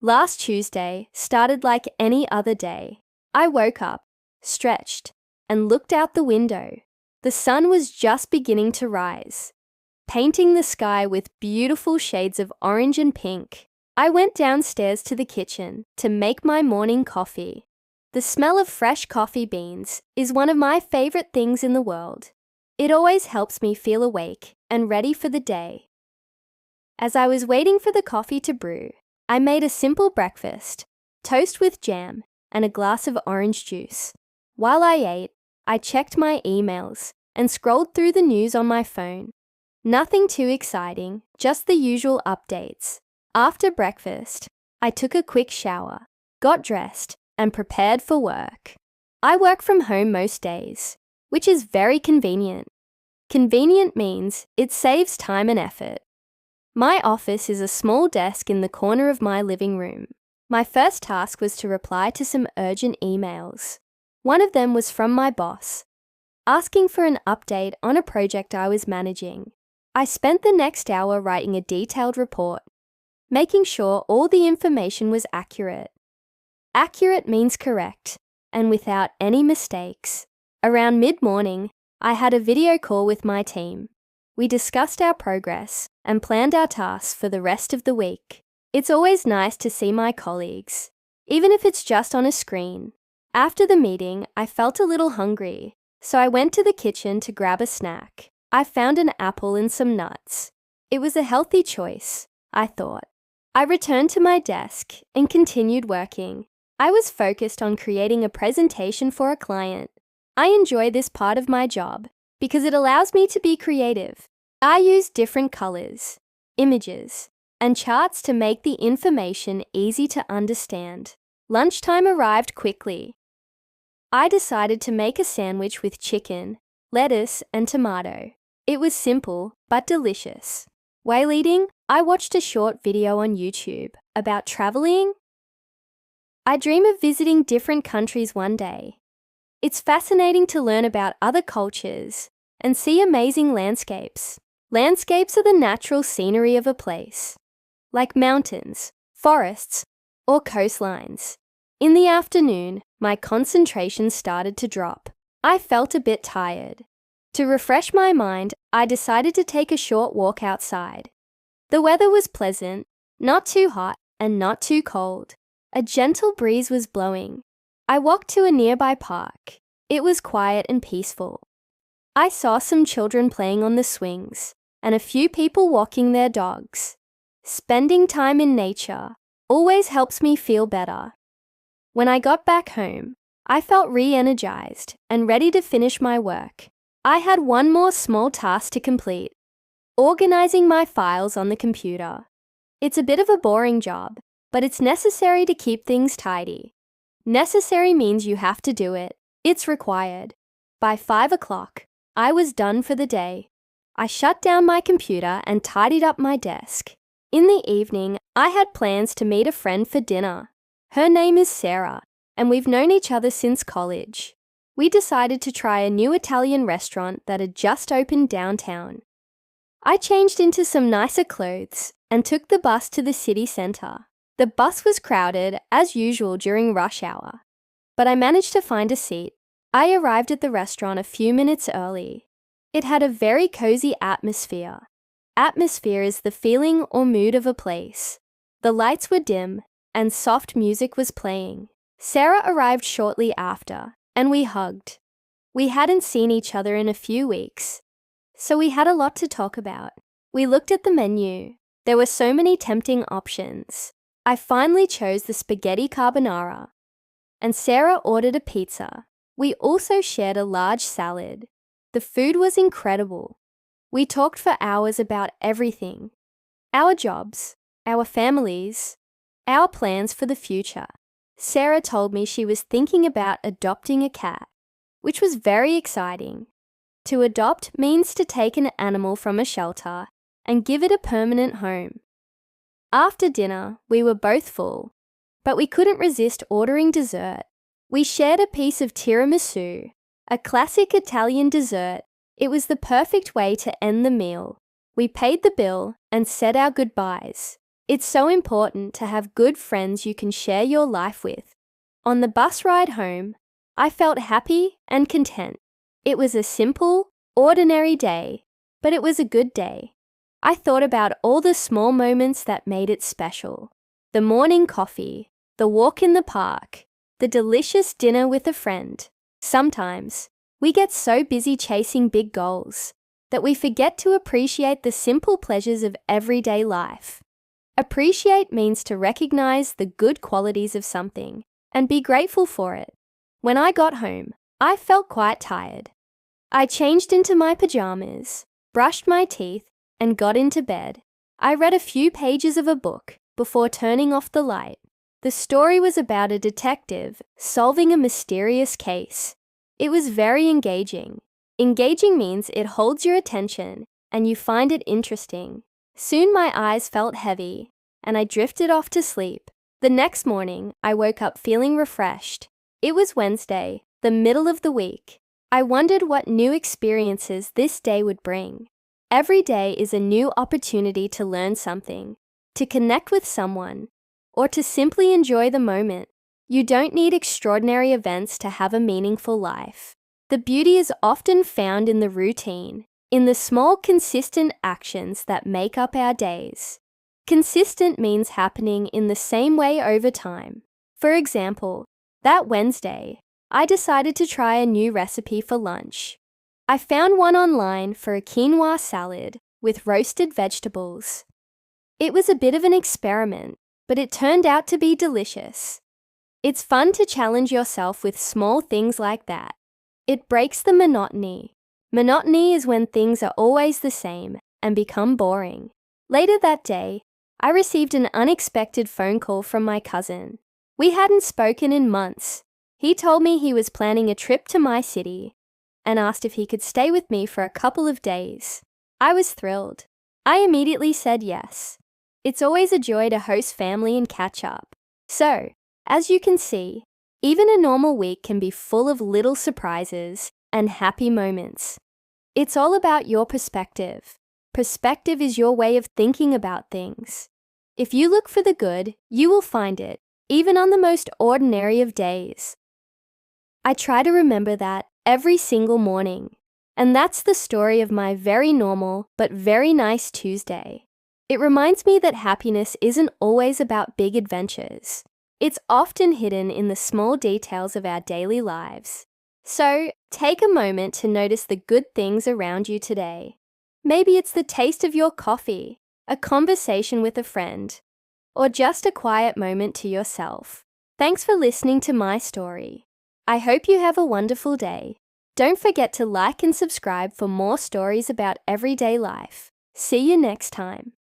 Last Tuesday started like any other day. I woke up, stretched, and looked out the window. The sun was just beginning to rise, painting the sky with beautiful shades of orange and pink. I went downstairs to the kitchen to make my morning coffee. The smell of fresh coffee beans is one of my favorite things in the world. It always helps me feel awake and ready for the day. As I was waiting for the coffee to brew, I made a simple breakfast, toast with jam and a glass of orange juice. While I ate, I checked my emails and scrolled through the news on my phone. Nothing too exciting, just the usual updates. After breakfast, I took a quick shower, got dressed, and prepared for work. I work from home most days, which is very convenient. Convenient means it saves time and effort. My office is a small desk in the corner of my living room. My first task was to reply to some urgent emails. One of them was from my boss, asking for an update on a project I was managing. I spent the next hour writing a detailed report, making sure all the information was accurate. Accurate means correct, and without any mistakes. Around mid-morning, I had a video call with my team. We discussed our progress and planned our tasks for the rest of the week. It's always nice to see my colleagues, even if it's just on a screen. After the meeting, I felt a little hungry, so I went to the kitchen to grab a snack. I found an apple and some nuts. It was a healthy choice, I thought. I returned to my desk and continued working. I was focused on creating a presentation for a client. I enjoy this part of my job because it allows me to be creative. I use different colors, images, and charts to make the information easy to understand. Lunchtime arrived quickly. I decided to make a sandwich with chicken, lettuce, and tomato. It was simple but delicious. While eating, I watched a short video on YouTube about traveling. I dream of visiting different countries one day. It's fascinating to learn about other cultures and see amazing landscapes. Landscapes are the natural scenery of a place, like mountains, forests, or coastlines. In the afternoon, my concentration started to drop. I felt a bit tired. To refresh my mind, I decided to take a short walk outside. The weather was pleasant, not too hot and not too cold. A gentle breeze was blowing. I walked to a nearby park. It was quiet and peaceful. I saw some children playing on the swings and a few people walking their dogs. Spending time in nature always helps me feel better. When I got back home, I felt re-energized and ready to finish my work. I had one more small task to complete: organizing my files on the computer. It's a bit of a boring job, but it's necessary to keep things tidy. Necessary means you have to do it. It's required. By 5 o'clock, I was done for the day. I shut down my computer and tidied up my desk. In the evening, I had plans to meet a friend for dinner. Her name is Sarah, and we've known each other since college. We decided to try a new Italian restaurant that had just opened downtown. I changed into some nicer clothes and took the bus to the city centre. The bus was crowded, as usual during rush hour, but I managed to find a seat. I arrived at the restaurant a few minutes early. It had a very cozy atmosphere. Atmosphere is the feeling or mood of a place. The lights were dim and soft music was playing. Sarah arrived shortly after, and we hugged. We hadn't seen each other in a few weeks, so we had a lot to talk about. We looked at the menu. There were so many tempting options. I finally chose the spaghetti carbonara, and Sarah ordered a pizza. We also shared a large salad. The food was incredible. We talked for hours about everything: our jobs, our families, our plans for the future. Sarah told me she was thinking about adopting a cat, which was very exciting. To adopt means to take an animal from a shelter and give it a permanent home. After dinner, we were both full, but we couldn't resist ordering dessert. We shared a piece of tiramisu, a classic Italian dessert. It was the perfect way to end the meal. We paid the bill and said our goodbyes. It's so important to have good friends you can share your life with. On the bus ride home, I felt happy and content. It was a simple, ordinary day, but it was a good day. I thought about all the small moments that made it special. The morning coffee, the walk in the park, the delicious dinner with a friend. Sometimes, we get so busy chasing big goals that we forget to appreciate the simple pleasures of everyday life. Appreciate means to recognize the good qualities of something and be grateful for it. When I got home, I felt quite tired. I changed into my pajamas, brushed my teeth, and got into bed. I read a few pages of a book before turning off the light. The story was about a detective solving a mysterious case. It was very engaging. Engaging means it holds your attention and you find it interesting. Soon my eyes felt heavy, and I drifted off to sleep. The next morning, I woke up feeling refreshed. It was Wednesday, the middle of the week. I wondered what new experiences this day would bring. Every day is a new opportunity to learn something, to connect with someone, or to simply enjoy the moment. You don't need extraordinary events to have a meaningful life. The beauty is often found in the routine, in the small, consistent actions that make up our days. Consistent means happening in the same way over time. For example, that Wednesday, I decided to try a new recipe for lunch. I found one online for a quinoa salad with roasted vegetables. It was a bit of an experiment, but it turned out to be delicious. It's fun to challenge yourself with small things like that. It breaks the monotony. Monotony is when things are always the same and become boring. Later that day, I received an unexpected phone call from my cousin. We hadn't spoken in months. He told me he was planning a trip to my city and asked if he could stay with me for a couple of days. I was thrilled. I immediately said yes. It's always a joy to host family and catch up. So, as you can see, even a normal week can be full of little surprises and happy moments. It's all about your perspective. Perspective is your way of thinking about things. If you look for the good, you will find it, even on the most ordinary of days. I try to remember that every single morning, and that's the story of my very normal but very nice Tuesday. It reminds me that happiness isn't always about big adventures. It's often hidden in the small details of our daily lives. So, take a moment to notice the good things around you today. Maybe it's the taste of your coffee, a conversation with a friend, or just a quiet moment to yourself. Thanks for listening to my story. I hope you have a wonderful day. Don't forget to like and subscribe for more stories about everyday life. See you next time.